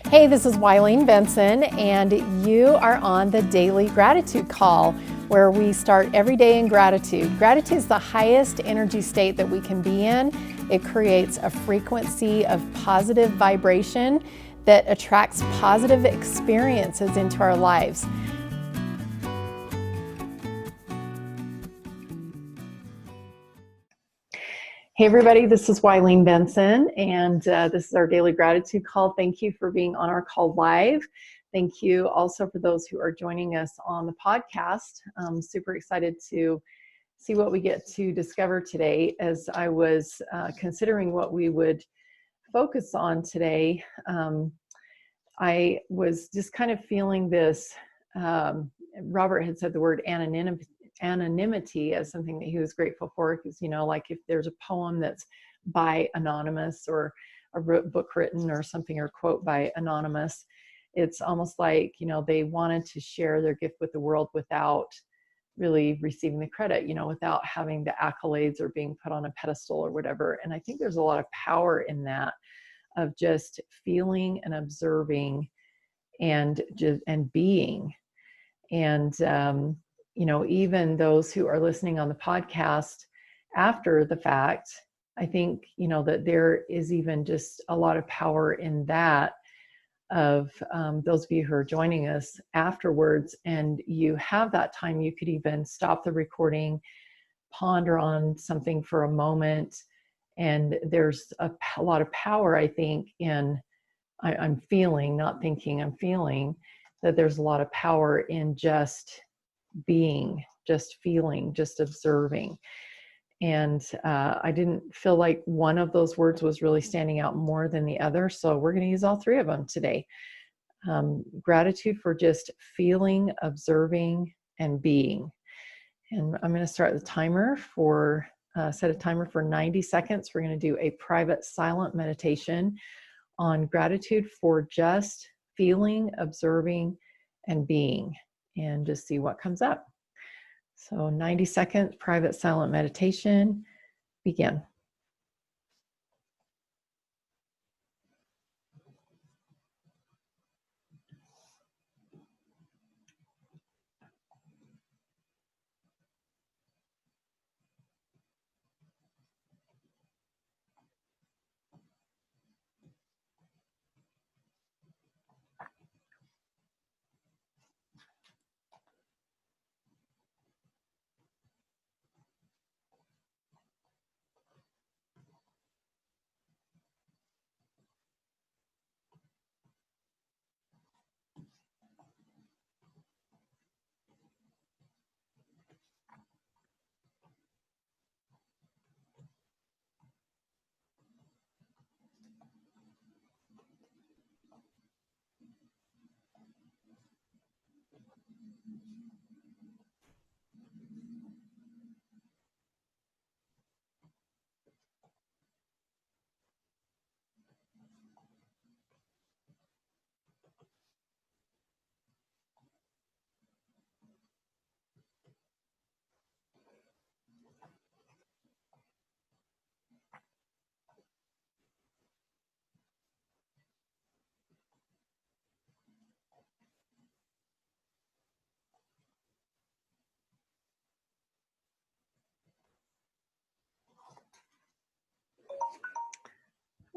Hey, this is Wileen Benson, and you are on the Daily Gratitude Call, where we start every day in gratitude. Gratitude is the highest energy state that we can be in. It creates a frequency of positive vibration that attracts positive experiences into our lives. Hey everybody, this is Wileen Benson, and this is our Daily Gratitude Call. Thank you for being on our call live. Thank you also for those who are joining us on the podcast. I'm super excited to see what we get to discover today. As I was considering what we would focus on today, I was just kind of feeling this. Robert had said the word anonymity as something that he was grateful for, because, you know, like if there's a poem that's by anonymous, or a book written or something, or quote by anonymous, it's almost like, you know, they wanted to share their gift with the world without really receiving the credit, you know, without having the accolades or being put on a pedestal or whatever. And I think there's a lot of power in that, of just feeling and observing and being. And you know, even those who are listening on the podcast after the fact, I think, you know, that there is even just a lot of power in that, of those of you who are joining us afterwards, and you have that time, you could even stop the recording, ponder on something for a moment. And there's a lot of power, I think, in I'm feeling, not thinking, I'm feeling that there's a lot of power in just being, just feeling, just observing. And I didn't feel like one of those words was really standing out more than the other. So we're going to use all three of them today. Gratitude for just feeling, observing, and being. And I'm going to start the timer for, set a timer for 90 seconds. We're going to do a private silent meditation on gratitude for just feeling, observing, and being, and just see what comes up. So 90 seconds, private silent meditation, begin.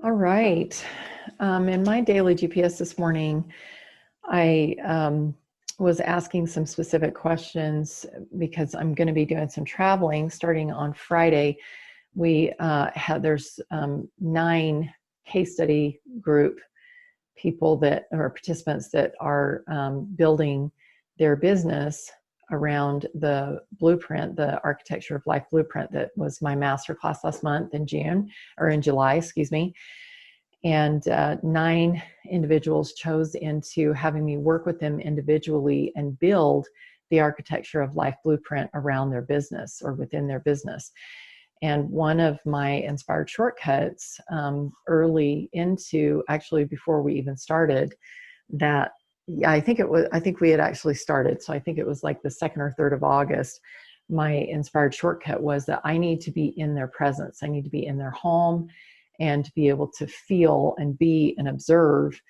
All right. In my daily GPS this morning, I was asking some specific questions because I'm going to be doing some traveling starting on Friday. We there's 9 case study group people that are participants that are building their business around the blueprint, the Architecture of Life blueprint that was my master class last month in July, excuse me. And 9 individuals chose into having me work with them individually and build the Architecture of Life blueprint around their business or within their business. And one of my inspired shortcuts early into, actually before we even started, that I think we had actually started. So I think it was like the 2nd or 3rd of August. My inspired shortcut was that I need to be in their presence. I need to be in their home and to be able to feel and be and observe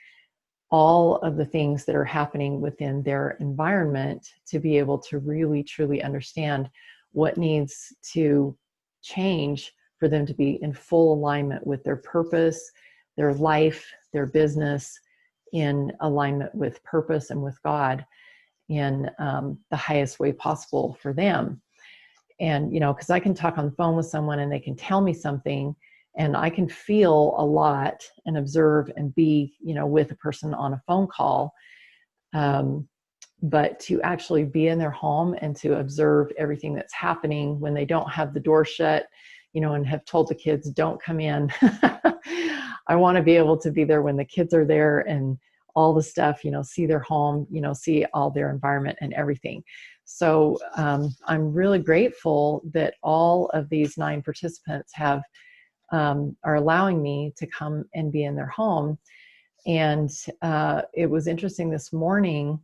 all of the things that are happening within their environment to be able to really truly understand what needs to change for them to be in full alignment with their purpose, their life, their business, in alignment with purpose and with God in the highest way possible for them. And, because I can talk on the phone with someone and they can tell me something, and I can feel a lot and observe and be, with a person on a phone call. But to actually be in their home and to observe everything that's happening when they don't have the door shut, and have told the kids, don't come in. I want to be able to be there when the kids are there and all the stuff, see their home, see all their environment and everything. So I'm really grateful that all of these 9 participants are allowing me to come and be in their home. And it was interesting this morning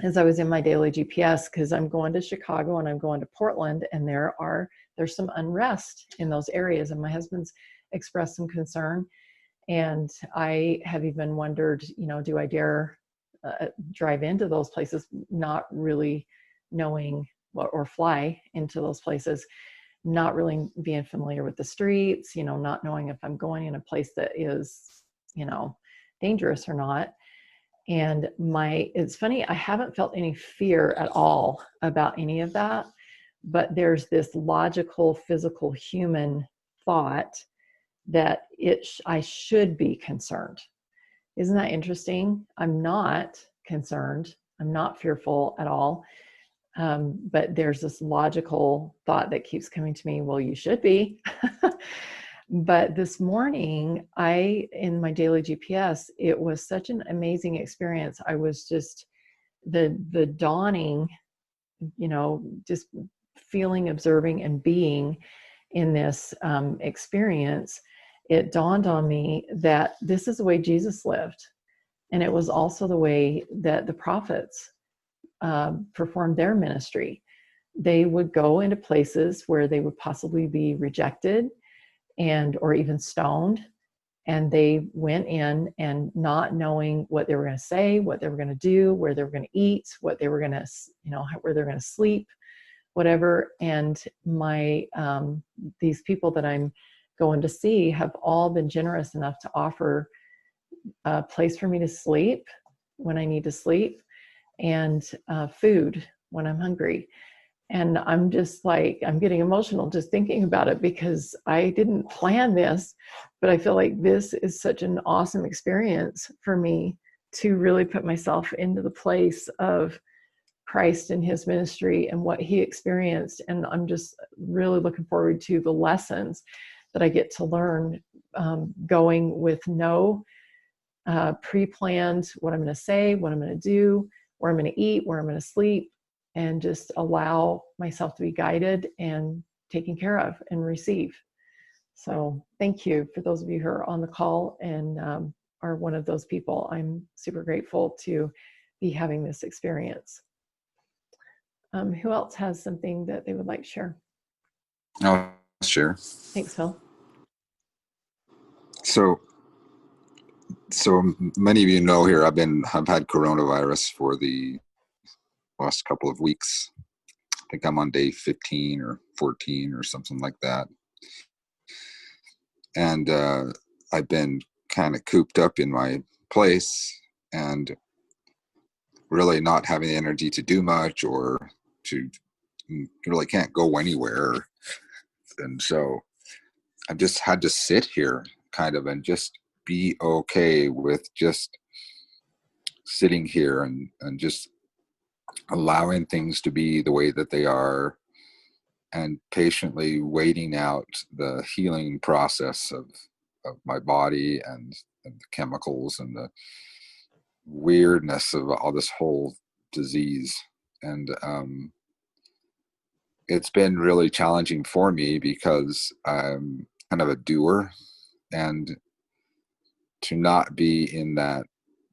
as I was in my daily GPS, because I'm going to Chicago and I'm going to Portland, and there's some unrest in those areas. And my husband's expressed some concern. And I have even wondered, do I dare drive into those places, not really knowing what, or fly into those places, not really being familiar with the streets, not knowing if I'm going in a place that is, dangerous or not. And it's funny, I haven't felt any fear at all about any of that, but there's this logical, physical, human thought that I should be concerned. Isn't that interesting? I'm not concerned. I'm not fearful at all. But there's this logical thought that keeps coming to me, well, you should be. But this morning, in my daily GPS, it was such an amazing experience. I was just the dawning, just feeling, observing, and being in this experience. It dawned on me that this is the way Jesus lived. And it was also the way that the prophets performed their ministry. They would go into places where they would possibly be rejected or even stoned. And they went in and not knowing what they were going to say, what they were going to do, where they were going to eat, what they were going to, where they're going to sleep, whatever. And these people that I'm going to see have all been generous enough to offer a place for me to sleep when I need to sleep, and food when I'm hungry. And I'm just I'm getting emotional just thinking about it, because I didn't plan this, but I feel like this is such an awesome experience for me to really put myself into the place of Christ and his ministry and what he experienced. And I'm just really looking forward to the lessons that I get to learn, going with no pre-planned what I'm going to say, what I'm going to do, where I'm going to eat, where I'm going to sleep, and just allow myself to be guided and taken care of and receive. So thank you for those of you who are on the call and are one of those people. I'm super grateful to be having this experience. Who else has something that they would like to share? I'll share. Thanks, Phil. So many of you know here, I've had coronavirus for the last couple of weeks. I think I'm on day 15 or 14 or something like that. And I've been kind of cooped up in my place and really not having the energy to do much, or to really can't go anywhere. And so I've just had to sit here kind of and just be okay with just sitting here and just allowing things to be the way that they are, and patiently waiting out the healing process of my body and the chemicals and the weirdness of all this whole disease. And it's been really challenging for me because I'm kind of a doer, and to not be in that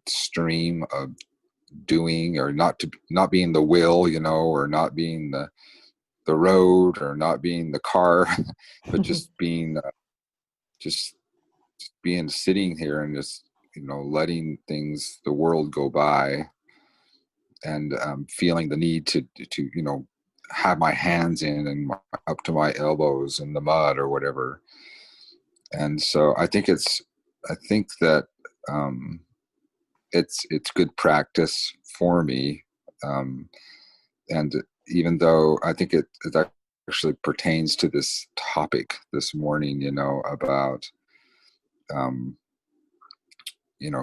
stream of doing, or not being the will, or not being the road, or not being the car, but just being sitting here and just letting the world go by, and feeling the need to have my hands in and up to my elbows in the mud or whatever. And so I think that it's good practice for me. And even though I think it actually pertains to this topic this morning, about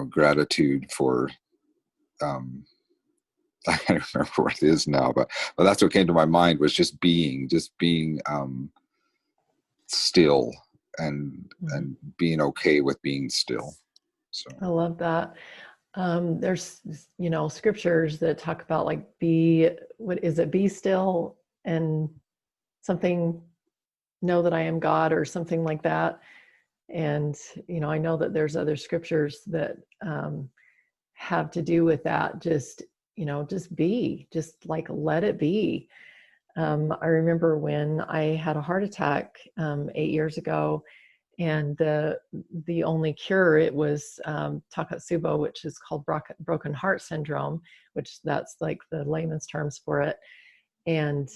gratitude for I can't remember what it is now, but that's what came to my mind, was just being still, and being okay with being still. So I love that. There's, scriptures that talk about like be still and something, know that I am God, or something like that. And, I know that there's other scriptures that have to do with that. Just like let it be. I remember when I had a heart attack 8 years ago, and the only cure, it was Takotsubo, which is called broken heart syndrome, which that's like the layman's terms for it. And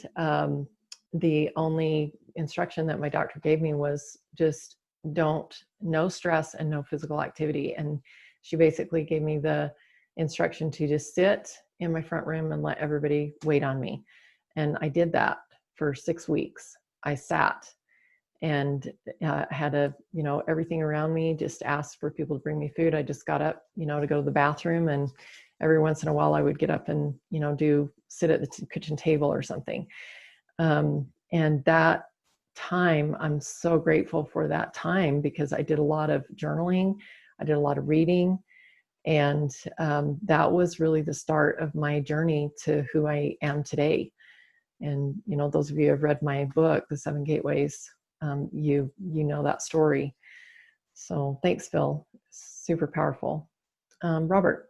the only instruction that my doctor gave me was just no stress and no physical activity. And she basically gave me the instruction to just sit in my front room and let everybody wait on me. And I did that for 6 weeks. I sat and had everything around me, just asked for people to bring me food. I just got up, to go to the bathroom, and every once in a while I would get up and, sit at the kitchen table or something. And that time, I'm so grateful for that time, because I did a lot of journaling. I did a lot of reading. And that was really the start of my journey to who I am today. And, those of you who have read my book, The Seven Gateways, you know that story. So thanks, Phil. Super powerful. Robert.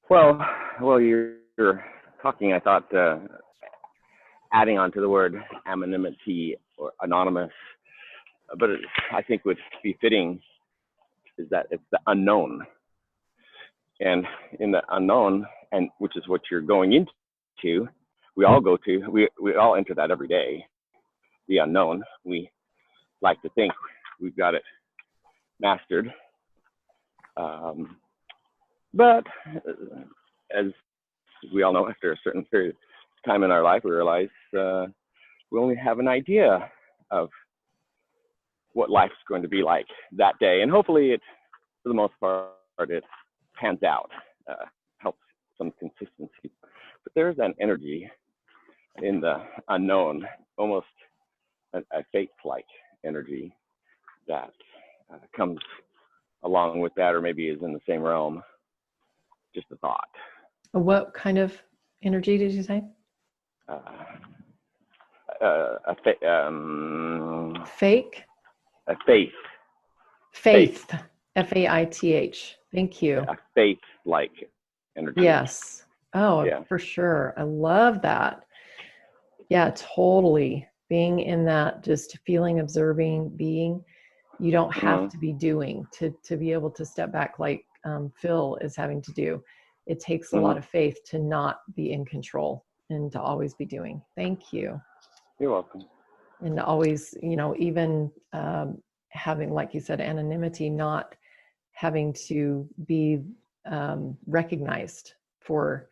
Well, you're talking, I thought, adding on to the word anonymity or anonymous, but I think would be fitting is that it's the unknown. And in the unknown, and which is what you're going into, we all enter that every day. The unknown, we like to think we've got it mastered. But as we all know, after a certain period of time in our life, we realize we only have an idea of what life's going to be like that day. And hopefully for the most part, it pans out, helps some consistency. But there's an energy in the unknown, almost a fate-like energy that comes along with that, or maybe is in the same realm. Just a thought. What kind of energy did you say? Fake? A faith. Faith. Faith. Thank you. A faith-like energy. Yes. Oh, yeah. For sure. I love that. Yeah, totally. Being in that, just feeling, observing, being. You don't have to be doing to be able to step back like Phil is having to do. It takes a lot of faith to not be in control and to always be doing. Thank you. You're welcome. And always, even having, like you said, anonymity, not having to be recognized for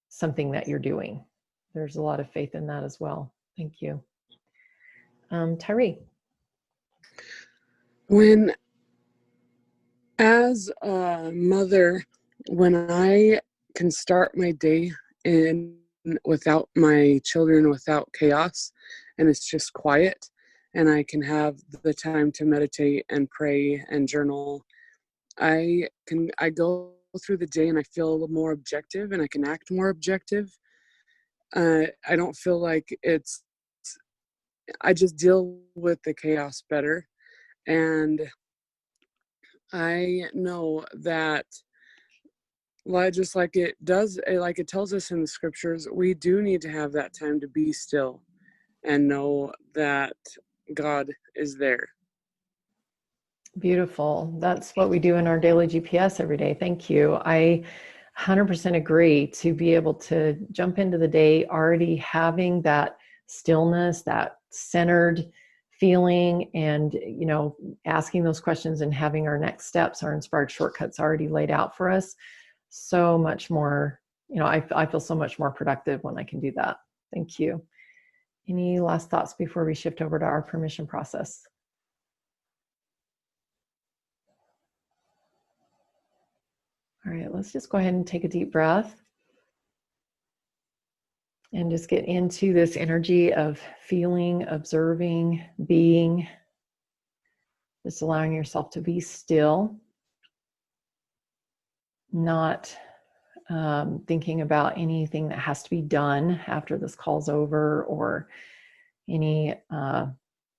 something that you're doing. There's a lot of faith in that as well. Thank you. Tyree. As a mother, when I can start my day without my children, without chaos, and it's just quiet, and I can have the time to meditate and pray and journal, I go through the day and I feel a little more objective, and I can act more objective. I don't feel like I just deal with the chaos better. And I know that, just like it tells us in the scriptures, we do need to have that time to be still and know that God is there. Beautiful. That's what we do in our daily GPS every day. Thank you. I 100% agree. To be able to jump into the day already having that stillness, that centered feeling, and asking those questions and having our next steps, our inspired shortcuts already laid out for us, so much more. I feel so much more productive when I can do that. Thank you. Any last thoughts before we shift over to our permission process? All right, let's just go ahead and take a deep breath and just get into this energy of feeling, observing, being, just allowing yourself to be still, not thinking about anything that has to be done after this call's over, or any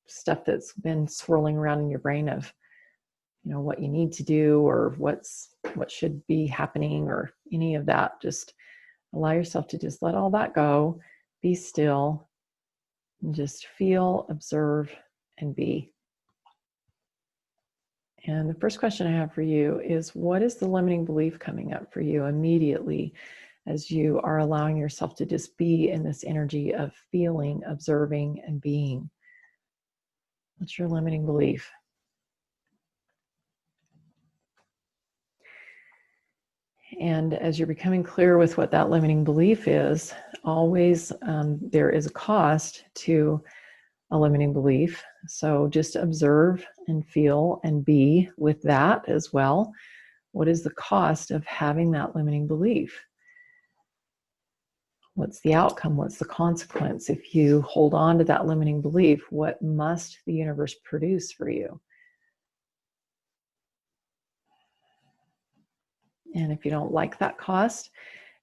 stuff that's been swirling around in your brain of what you need to do, or what should be happening, or any of that. Just allow yourself to just let all that go, be still, and just feel, observe, and be. And the first question I have for you is, what is the limiting belief coming up for you immediately as you are allowing yourself to just be in this energy of feeling, observing, and being? What's your limiting belief? And as you're becoming clear with what that limiting belief is, always there is a cost to a limiting belief. So just observe and feel and be with that as well. What is the cost of having that limiting belief? What's the outcome? What's the consequence? If you hold on to that limiting belief, what must the universe produce for you? And if you don't like that cost,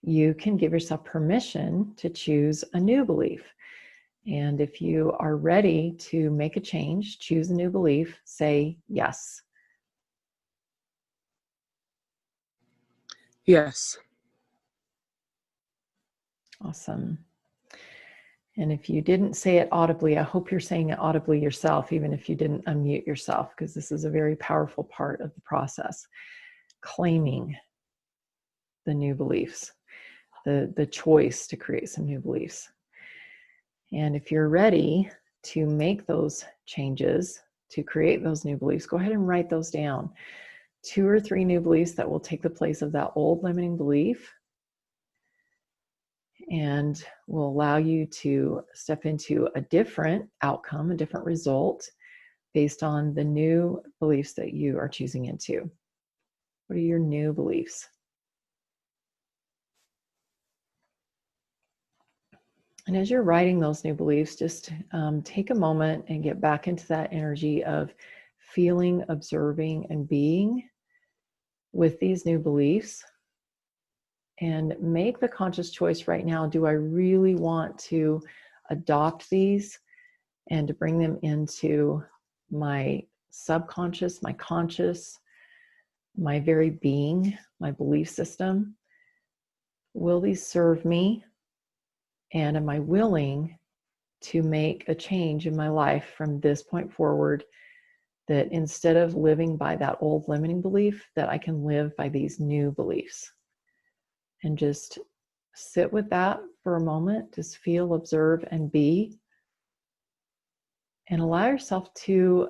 you can give yourself permission to choose a new belief. And if you are ready to make a change, choose a new belief, say yes. Yes. Awesome. And if you didn't say it audibly, I hope you're saying it audibly yourself, even if you didn't unmute yourself, because this is a very powerful part of the process. Claiming the new beliefs, the choice to create some new beliefs. And if you're ready to make those changes, to create those new beliefs, go ahead and write those down. 2 or 3 new beliefs that will take the place of that old limiting belief and will allow you to step into a different outcome, a different result based on the new beliefs that you are choosing into. What are your new beliefs? And as you're writing those new beliefs, just take a moment and get back into that energy of feeling, observing, and being with these new beliefs. And make the conscious choice right now. Do I really want to adopt these and to bring them into my subconscious, my conscious, my very being, my belief system? Will these serve me? And am I willing to make a change in my life from this point forward, that instead of living by that old limiting belief, that I can live by these new beliefs? And just sit with that for a moment. Just feel, observe, and be. And allow yourself to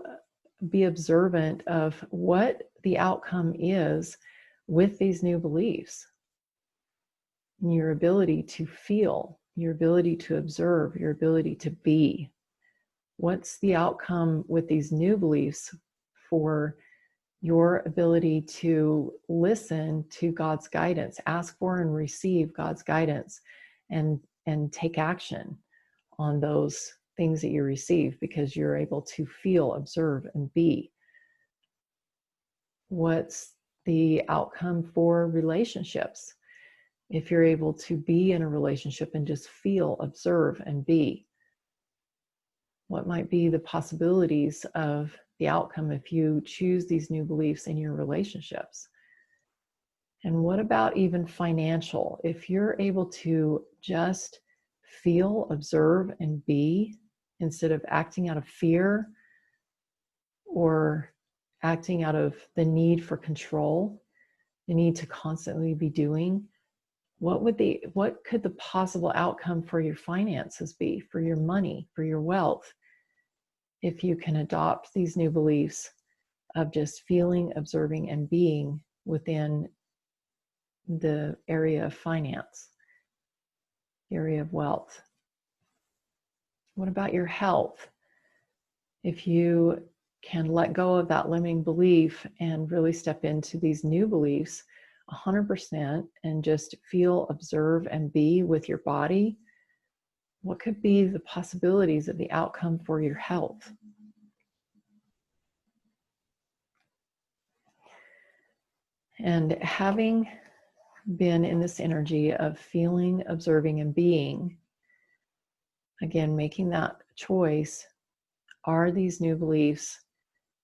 be observant of what the outcome is with these new beliefs. And your ability to feel, your ability to observe, your ability to be. What's the outcome with these new beliefs for your ability to listen to God's guidance, ask for and receive God's guidance, and take action on those things that you receive, because you're able to feel, observe, and be? What's the outcome for relationships? If you're able to be in a relationship and just feel, observe, and be, what might be the possibilities of the outcome if you choose these new beliefs in your relationships? And what about even financial? If you're able to just feel, observe, and be, instead of acting out of fear or acting out of the need for control, the need to constantly be doing, what could the possible outcome for your finances be, for your money, for your wealth, if you can adopt these new beliefs of just feeling, observing, and being within the area of finance, the area of wealth? What about your health? If you can let go of that limiting belief and really step into these new beliefs 100% and just feel, observe, and be with your body, what could be the possibilities of the outcome for your health? And having been in this energy of feeling, observing, and being, again, making that choice, are these new beliefs,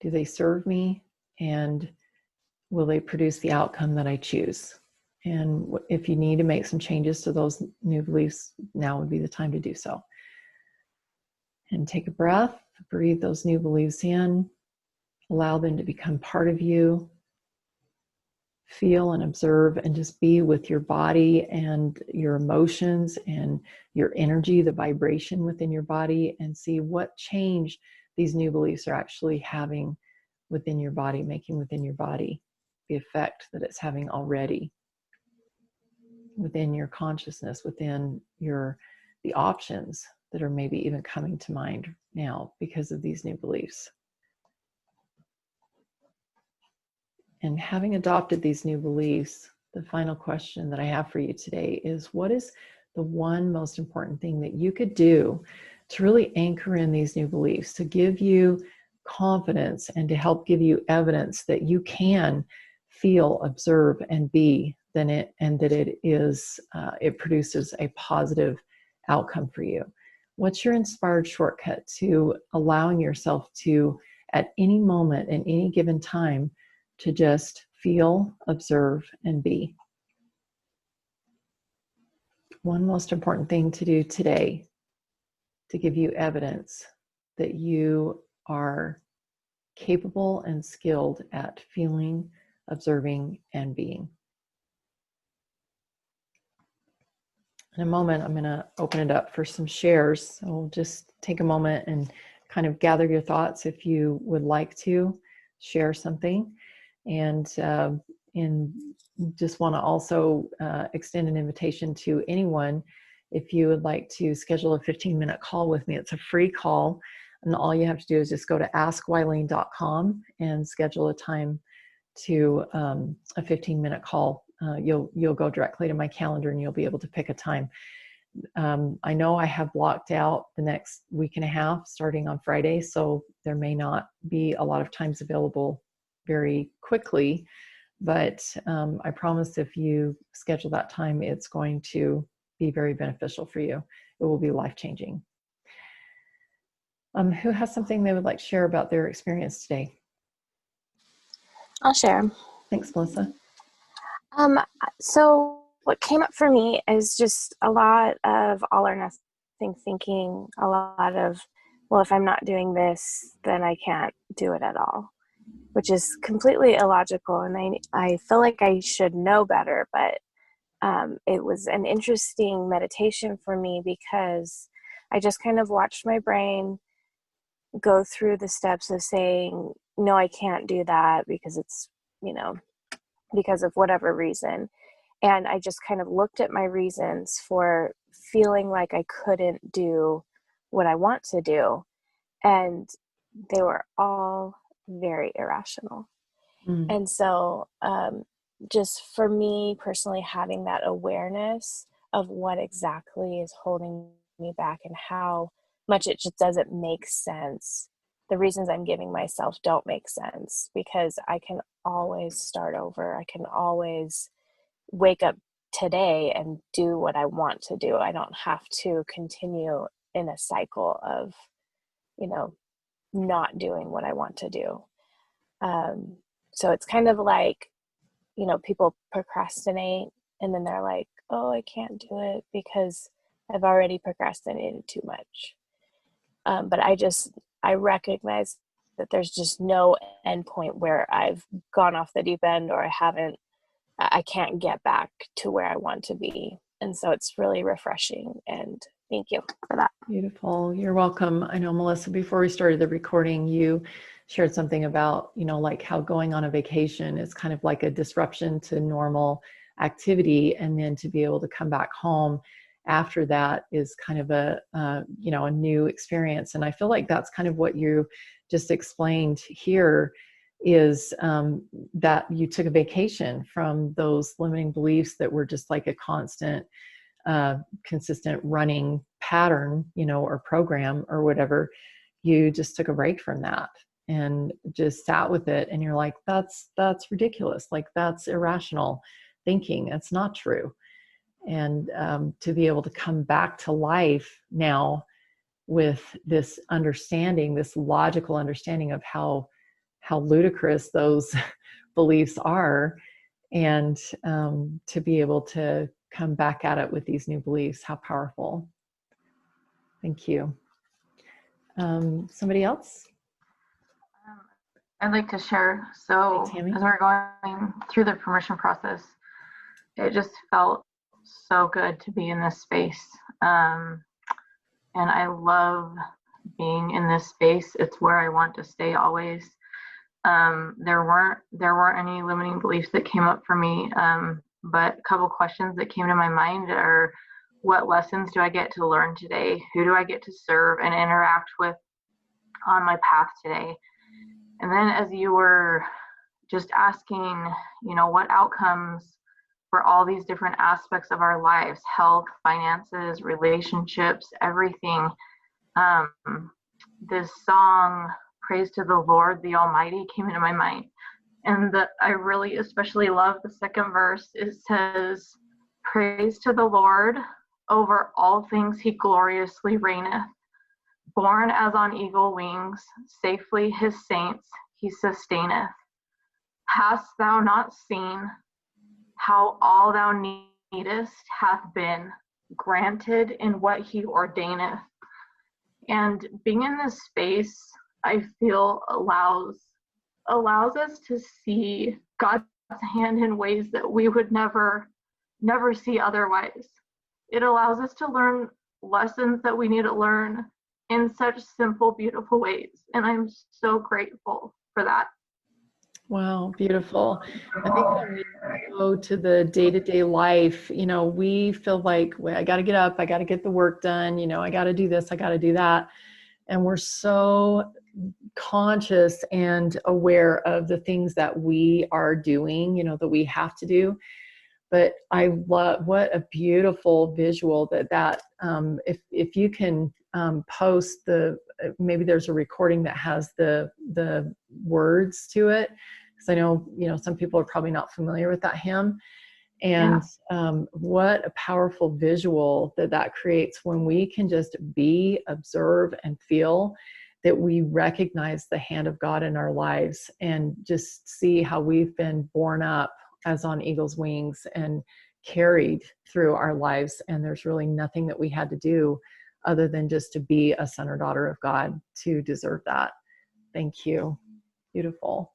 do they serve me, and will they produce the outcome that I choose? And if you need to make some changes to those new beliefs, now would be the time to do so. And take a breath, breathe those new beliefs in, allow them to become part of you. Feel and observe and just be with your body and your emotions and your energy, the vibration within your body, and see what change these new beliefs are actually having within your body, making within your body, the effect that it's having already within your consciousness, within the options that are maybe even coming to mind now because of these new beliefs. And having adopted these new beliefs, the final question that I have for you today is, what is the one most important thing that you could do to really anchor in these new beliefs, to give you confidence and to help give you evidence that you can feel, observe, and be, and that it produces a positive outcome for you? What's your inspired shortcut to allowing yourself to, at any moment, in any given time, to just feel, observe, and be? One most important thing to do today to give you evidence that you are capable and skilled at feeling, observing, and being. In a moment, I'm going to open it up for some shares. So we'll just take a moment and kind of gather your thoughts if you would like to share something. And just want to also extend an invitation to anyone. If you would like to schedule a 15-minute call with me, it's a free call. And all you have to do is just go to askwylene.com and schedule a time to a 15-minute call. You'll go directly to my calendar and you'll be able to pick a time. I know I have blocked out the next week and a half starting on Friday, so there may not be a lot of times available very quickly, but I promise if you schedule that time, it's going to be very beneficial for you. It will be life-changing. Who has something they would like to share about their experience today? I'll share. Thanks, Melissa. So what came up for me is just a lot of all or nothing thinking, a lot of, well, if I'm not doing this, then I can't do it at all, which is completely illogical. And I feel like I should know better, but it was an interesting meditation for me because I just kind of watched my brain go through the steps of saying, no, I can't do that because it's, because of whatever reason. And I just kind of looked at my reasons for feeling like I couldn't do what I want to do. And they were all very irrational. Mm. And so just for me personally, having that awareness of what exactly is holding me back and how much it just doesn't make sense. The reasons I'm giving myself don't make sense because I can always start over. I can always wake up today and do what I want to do. I don't have to continue in a cycle of, not doing what I want to do. So it's kind of like, people procrastinate and then they're like, oh, I can't do it because I've already procrastinated too much. But I recognize that there's just no end point where I've gone off the deep end or I can't get back to where I want to be. And so it's really refreshing, and thank you for that. Beautiful. You're welcome. I know, Melissa, before we started the recording, you shared something about, like how going on a vacation is kind of like a disruption to normal activity. And then to be able to come back home after that is kind of a new experience. And I feel like that's kind of what you just explained here, is that you took a vacation from those limiting beliefs that were just like a constant, consistent running pattern, or program or whatever. You just took a break from that and just sat with it. And you're like, that's ridiculous. Like, that's irrational thinking. That's not true. And to be able to come back to life now with this understanding, this logical understanding of how ludicrous those beliefs are, and to be able to come back at it with these new beliefs. How powerful. Thank you. Somebody else? I'd like to share. So Hey, Tammy. as we're going through the permission process, it just felt so good to be in this space. And I love being in this space. It's where I want to stay always. There weren't any limiting beliefs that came up for me, but a couple questions that came to my mind are, what lessons do I get to learn today? Who do I get to serve and interact with on my path today? And then as you were just asking, what outcomes for all these different aspects of our lives, health, finances, relationships, everything, this song, Praise to the Lord, the Almighty, came into my mind. And I really especially love the second verse. It says, praise to the Lord, over all things he gloriously reigneth. Born as on eagle wings, safely his saints he sustaineth. Hast thou not seen how all thou needest hath been granted in what he ordaineth? And being in this space, I feel allows us to see God's hand in ways that we would never see otherwise. It allows us to learn lessons that we need to learn in such simple, beautiful ways. And I'm so grateful for that. Wow, beautiful. I think when we go to the day-to-day life, we feel like, well, I got to get up, I got to get the work done, I got to do this, I got to do that. And we're so conscious and aware of the things that we are doing, that we have to do. But I love, what a beautiful visual that if you can post maybe there's a recording that has the words to it, because I know some people are probably not familiar with that hymn. And what a powerful visual that creates when we can just be, observe, and feel that we recognize the hand of God in our lives, and just see how we've been born up as on eagle's wings and carried through our lives. And there's really nothing that we had to do other than just to be a son or daughter of God to deserve that. Thank you. Beautiful.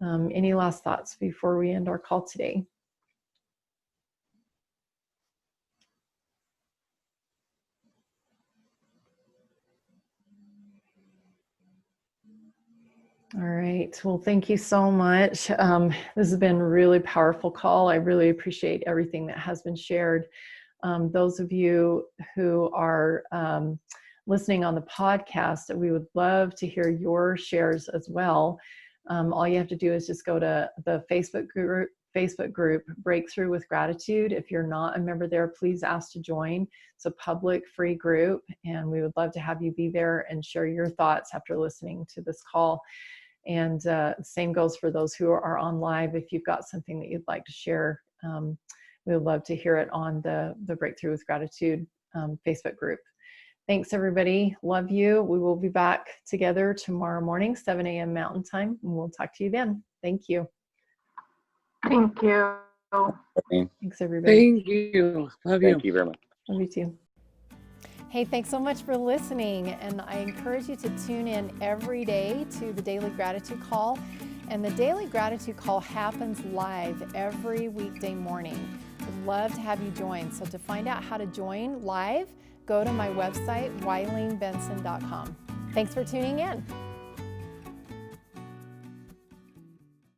Any last thoughts before we end our call today? All right. Well, thank you so much. This has been a really powerful call. I really appreciate everything that has been shared. Those of you who are listening on the podcast, we would love to hear your shares as well. All you have to do is just go to the Facebook group, Breakthrough with Gratitude. If you're not a member there, please ask to join. It's a public, free group, and we would love to have you be there and share your thoughts after listening to this call. And same goes for those who are on live. If you've got something that you'd like to share, we would love to hear it on the Breakthrough with Gratitude Facebook group. Thanks, everybody. Love you. We will be back together tomorrow morning, 7 a.m. Mountain Time, and we'll talk to you then. Thank you. Thank you. Thanks, everybody. Thank you. Love you. Thank you very much. Love you too. Hey, thanks so much for listening. And I encourage you to tune in every day to the Daily Gratitude Call. And the Daily Gratitude Call happens live every weekday morning. I'd love to have you join. So to find out how to join live, go to my website, WileenBenson.com. Thanks for tuning in.